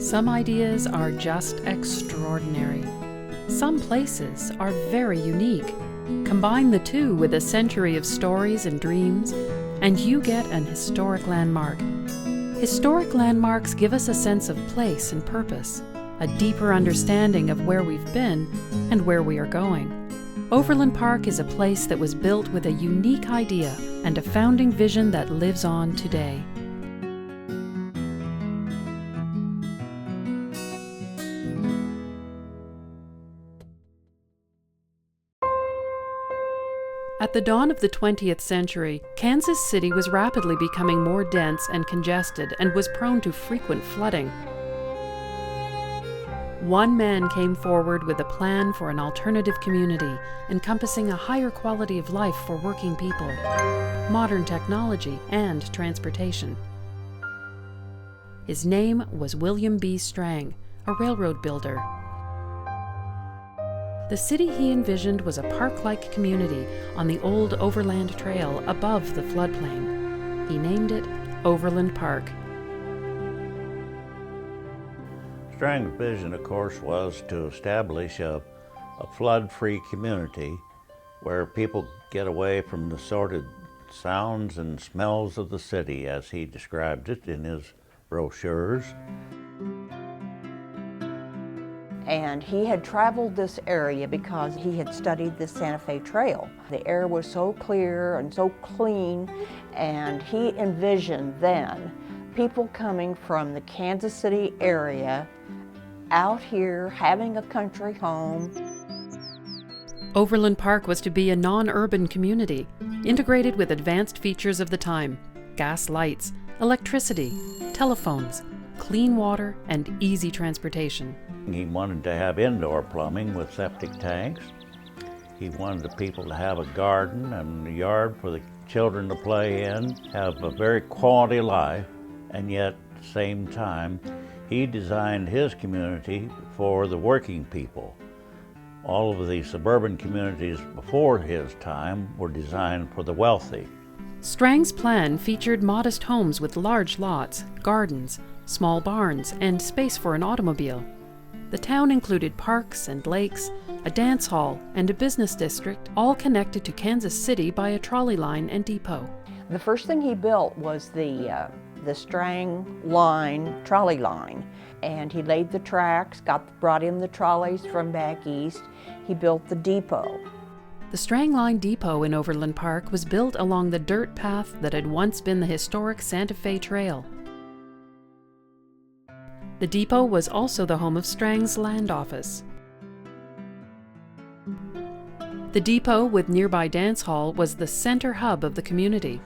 Some ideas are just extraordinary. Some places are very unique. Combine the two with a century of stories and dreams, and you get an historic landmark. Historic landmarks give us a sense of place and purpose, a deeper understanding of where we've been and where we are going. Overland Park is a place that was built with a unique idea and a founding vision that lives on today. At the dawn of the 20th century, Kansas City was rapidly becoming more dense and congested and was prone to frequent flooding. One man came forward with a plan for an alternative community, encompassing a higher quality of life for working people, modern technology, and transportation. His name was William B. Strang, a railroad builder. The city he envisioned was a park-like community on the old Overland Trail above the floodplain. He named it Overland Park. Strang's vision, of course, was to establish a flood-free community where people get away from the sordid sounds and smells of the city, as he described it in his brochures. And he had traveled this area because he had studied the Santa Fe Trail. The air was so clear and so clean, and he envisioned then people coming from the Kansas City area out here having a country home. Overland Park was to be a non-urban community, integrated with advanced features of the time: gas lights, electricity, telephones, clean water, and easy transportation. He wanted to have indoor plumbing with septic tanks. He wanted the people to have a garden and a yard for the children to play in, have a very quality life, and yet at the same time, he designed his community for the working people. All of the suburban communities before his time were designed for the wealthy. Strang's plan featured modest homes with large lots, gardens, small barns, and space for an automobile. The town included parks and lakes, a dance hall, and a business district, all connected to Kansas City by a trolley line and depot. The first thing he built was the Strang line, trolley line. And he laid the tracks, brought in the trolleys from back east. He built the depot. The Strang Line Depot in Overland Park was built along the dirt path that had once been the historic Santa Fe Trail. The depot was also the home of Strang's land office. The depot with nearby dance hall was the center hub of the community.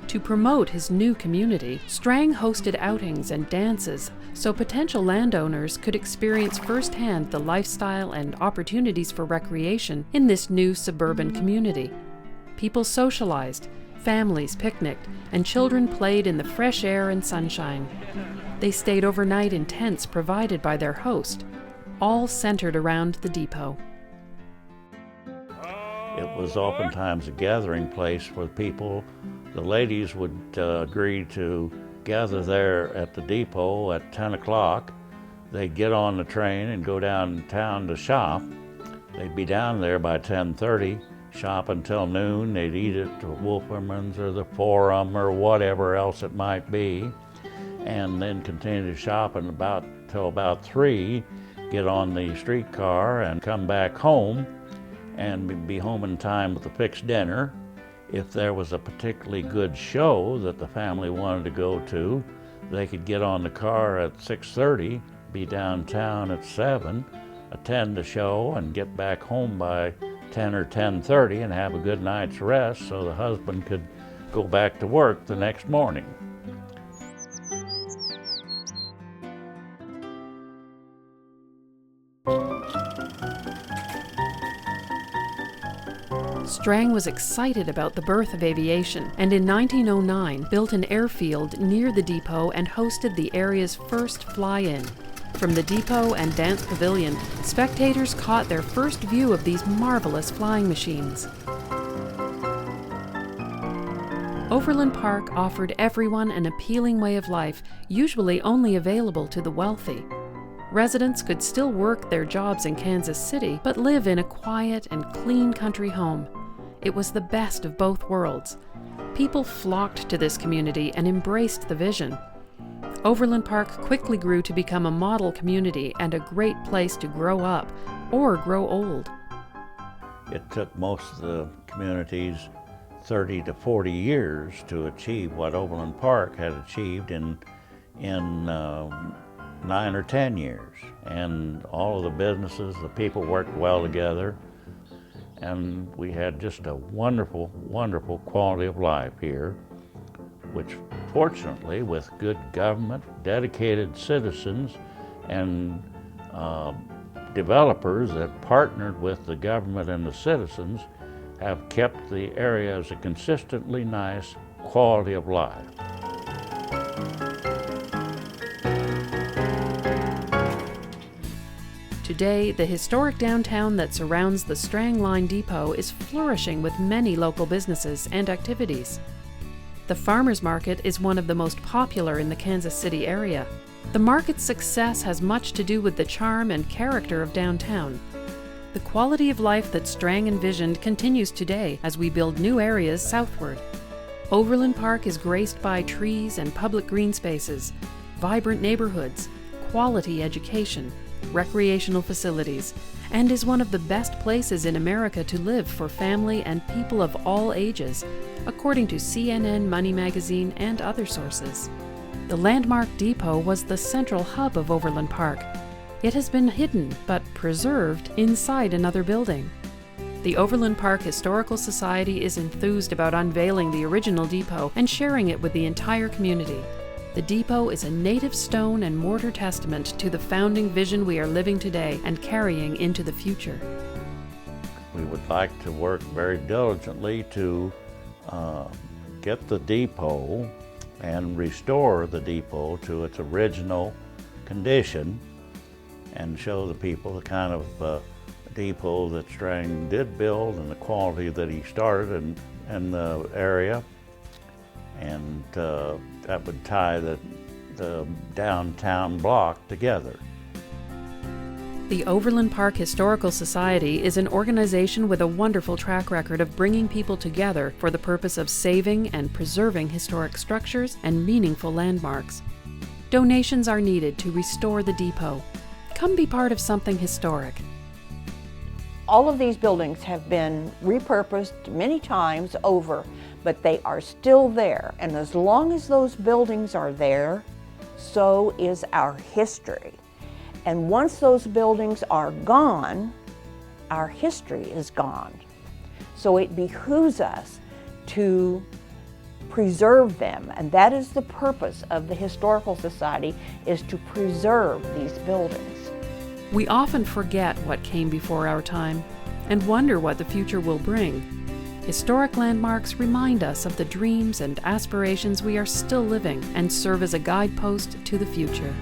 To promote his new community, Strang hosted outings and dances so potential landowners could experience firsthand the lifestyle and opportunities for recreation in this new suburban community. People socialized, families picnicked, and children played in the fresh air and sunshine. They stayed overnight in tents provided by their host, all centered around the depot. It was oftentimes a gathering place for people. The ladies would agree to gather there at the depot at 10 o'clock. They'd get on the train and go downtown to shop. They'd be down there by 10:30. Shop until noon. They'd eat at the Wolferman's or the Forum or whatever else it might be, and then continue to shop till about 3, get on the streetcar and come back home and be home in time with a fixed dinner. If there was a particularly good show that the family wanted to go to, they could get on the car at 6:30, be downtown at 7, attend the show, and get back home by 10 or 10:30 and have a good night's rest so the husband could go back to work the next morning. Strang was excited about the birth of aviation, and in 1909 built an airfield near the depot and hosted the area's first fly-in. From the depot and dance pavilion, spectators caught their first view of these marvelous flying machines. Overland Park offered everyone an appealing way of life, usually only available to the wealthy. Residents could still work their jobs in Kansas City, but live in a quiet and clean country home. It was the best of both worlds. People flocked to this community and embraced the vision. Overland Park quickly grew to become a model community and a great place to grow up or grow old. It took most of the communities 30 to 40 years to achieve what Overland Park had achieved in 9 or 10 years. And all of the businesses, the people worked well together, and we had just a wonderful, wonderful quality of life here, which fortunately, with good government, dedicated citizens, and developers that partnered with the government and the citizens, have kept the area as a consistently nice quality of life. Today, the historic downtown that surrounds the Strang Line Depot is flourishing with many local businesses and activities. The farmers market is one of the most popular in the Kansas City area. The market's success has much to do with the charm and character of downtown. The quality of life that Strang envisioned continues today as we build new areas southward. Overland Park is graced by trees and public green spaces, vibrant neighborhoods, quality education, recreational facilities, and is one of the best places in America to live for family and people of all ages, according to CNN, Money Magazine, and other sources. The landmark depot was the central hub of Overland Park. It has been hidden but preserved inside another building. The Overland Park Historical Society is enthused about unveiling the original depot and sharing it with the entire community. The depot is a native stone and mortar testament to the founding vision we are living today and carrying into the future. We would like to work very diligently to get the depot and restore the depot to its original condition and show the people the kind of depot that Strang did build and the quality that he started in the area. And that would tie the downtown block together. The Overland Park Historical Society is an organization with a wonderful track record of bringing people together for the purpose of saving and preserving historic structures and meaningful landmarks. Donations are needed to restore the depot. Come be part of something historic. All of these buildings have been repurposed many times over, but they are still there. And as long as those buildings are there, so is our history. And once those buildings are gone, our history is gone. So it behooves us to preserve them, and that is the purpose of the Historical Society, is to preserve these buildings. We often forget what came before our time and wonder what the future will bring. Historic landmarks remind us of the dreams and aspirations we are still living and serve as a guidepost to the future.